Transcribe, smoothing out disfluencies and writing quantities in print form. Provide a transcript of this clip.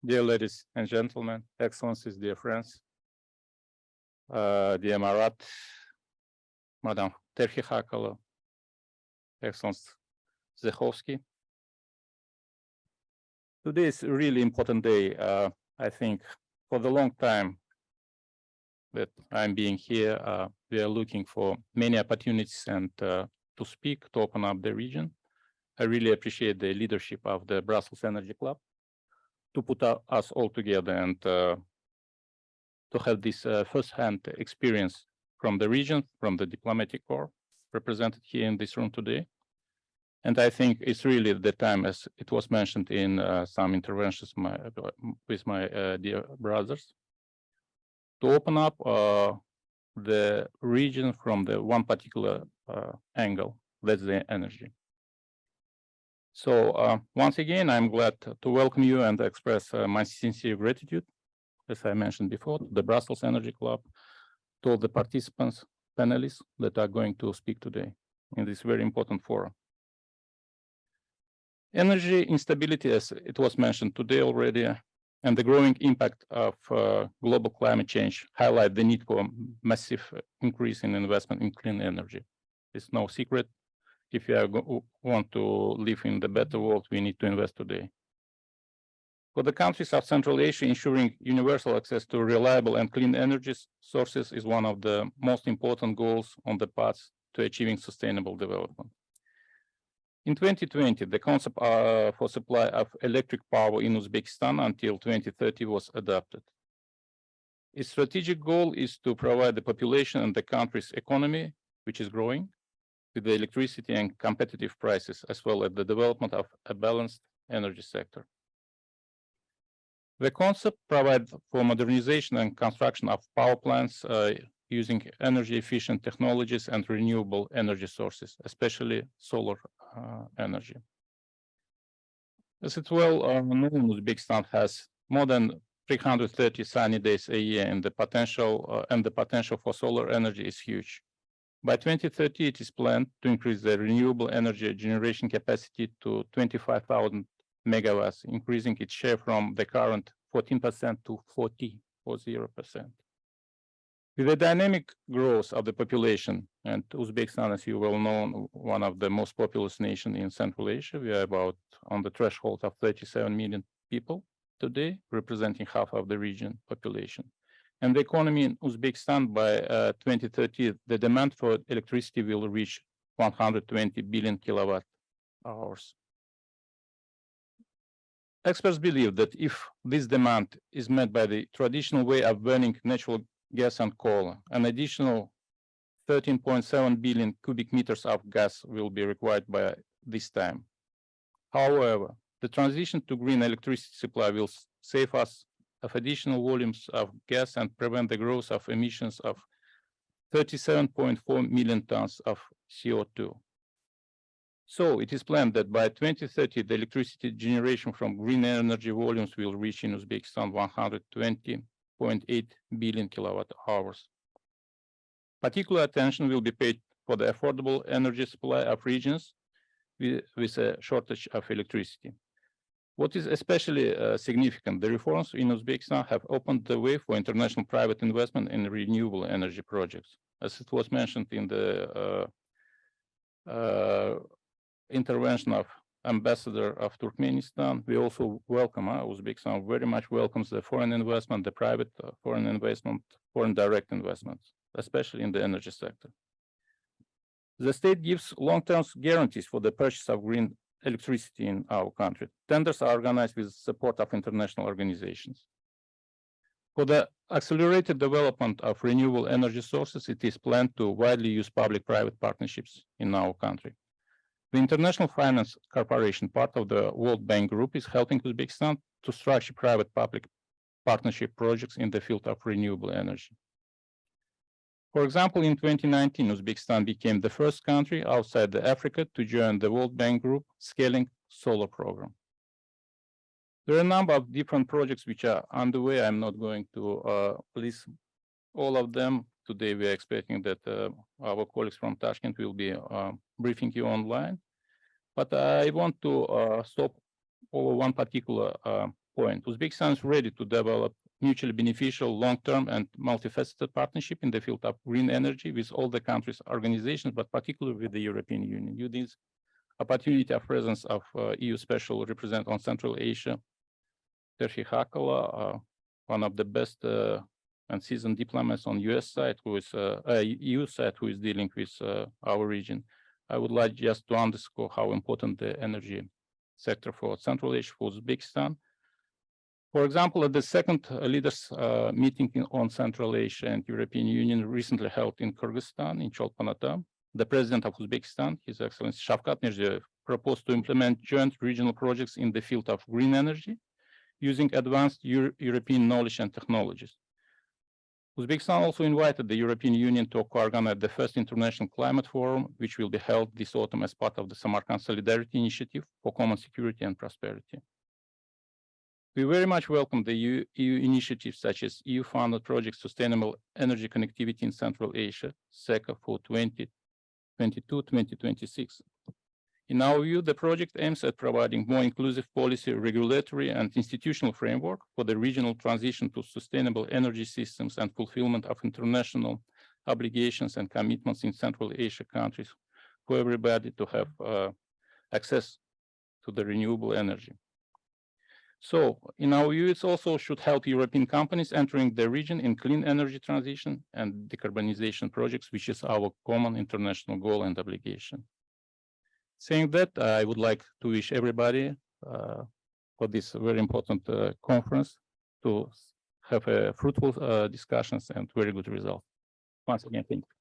Dear ladies and gentlemen, excellencies, dear friends, dear Marat, Madam Terhi Hakalo, Excellence Zekhovsky. Today is a really important day. I think for the long time that I'm being here, we are looking for many opportunities and to speak, to open up the region. I really appreciate the leadership of the Brussels Energy Club to put us all together and to have this first-hand experience from the region, from the diplomatic corps represented here in this room today. And I think it's really the time, as it was mentioned in some interventions with my dear brothers, to open up the region from the one particular angle, that's the energy. So once again, I'm glad to welcome you and express my sincere gratitude, as I mentioned before, to the Brussels Energy Club, to all the participants, panelists that are going to speak today in this very important forum. Energy instability, as it was mentioned today already, and the growing impact of global climate change highlight the need for massive increase in investment in clean energy. It's no secret. If you want to live in the better world, we need to invest today. For the countries of Central Asia, ensuring universal access to reliable and clean energy sources is one of the most important goals on the path to achieving sustainable development. In 2020, the concept for supply of electric power in Uzbekistan until 2030 was adopted. Its strategic goal is to provide the population and the country's economy, which is growing, with the electricity and competitive prices, as well as the development of a balanced energy sector. The concept provides for modernization and construction of power plants using energy-efficient technologies and renewable energy sources, especially solar energy. As it's well known, Uzbekistan has more than 330 sunny days a year, and the potential for solar energy is huge. By 2030, it is planned to increase the renewable energy generation capacity to 25,000 megawatts, increasing its share from the current 14% to 40%. With the dynamic growth of the population, and Uzbekistan, as you well know, one of the most populous nations in Central Asia, we are about on the threshold of 37 million people today, representing half of the region population. And the economy in Uzbekistan by 2030, the demand for electricity will reach 120 billion kilowatt hours. Experts believe that if this demand is met by the traditional way of burning natural gas and coal, an additional 13.7 billion cubic meters of gas will be required by this time. However, the transition to green electricity supply will save us of additional volumes of gas and prevent the growth of emissions of 37.4 million tons of CO2. So it is planned that by 2030, the electricity generation from green energy volumes will reach in Uzbekistan 120.8 billion kilowatt hours. Particular attention will be paid for the affordable energy supply of regions with a shortage of electricity. What is especially significant, the reforms in Uzbekistan have opened the way for international private investment in renewable energy projects. As it was mentioned in the intervention of Ambassador of Turkmenistan, we also welcome, Uzbekistan very much welcomes the foreign investment, the private foreign investment, foreign direct investments, especially in the energy sector. The state gives long-term guarantees for the purchase of green electricity in our country. Tenders are organized with support of international organizations. For the accelerated development of renewable energy sources, it is planned to widely use public-private partnerships in our country. The International Finance Corporation, part of the World Bank Group, is helping Uzbekistan to structure private-public partnership projects in the field of renewable energy. For example, in 2019, Uzbekistan became the first country outside Africa to join the World Bank Group Scaling Solar Program. There are a number of different projects which are underway. I'm not going to list all of them. Today, we are expecting that our colleagues from Tashkent will be briefing you online. But I want to stop over one particular point, Uzbekistan is ready to develop mutually beneficial, long-term and multifaceted partnership in the field of green energy with all the countries' organizations, but particularly with the European Union. Due to this opportunity of presence of EU Special Representative on Central Asia, Terhi Hakala, one of the best and seasoned diplomats on US side, who is EU side, who is dealing with our region. I would like just to underscore how important the energy sector for Central Asia, for Uzbekistan. For example, at the second leaders meeting on Central Asia and European Union recently held in Kyrgyzstan, in Cholpanata, the president of Uzbekistan, His Excellency Shavkat Mirziyoyev, proposed to implement joint regional projects in the field of green energy using advanced European knowledge and technologies. Uzbekistan also invited the European Union to co-organize the first International Climate Forum, which will be held this autumn as part of the Samarkand Solidarity Initiative for Common Security and Prosperity. We very much welcome the EU initiatives such as EU-funded Project Sustainable Energy Connectivity in Central Asia, SECA for 2022-2026. In our view, the project aims at providing more inclusive policy, regulatory, and institutional framework for the regional transition to sustainable energy systems and fulfillment of international obligations and commitments in Central Asia countries for everybody to have access to the renewable energy. So, in our view, it also should help European companies entering the region in clean energy transition and decarbonization projects, which is our common international goal and obligation. Saying that, I would like to wish everybody for this very important conference to have a fruitful discussions and very good results. Once again, thank you.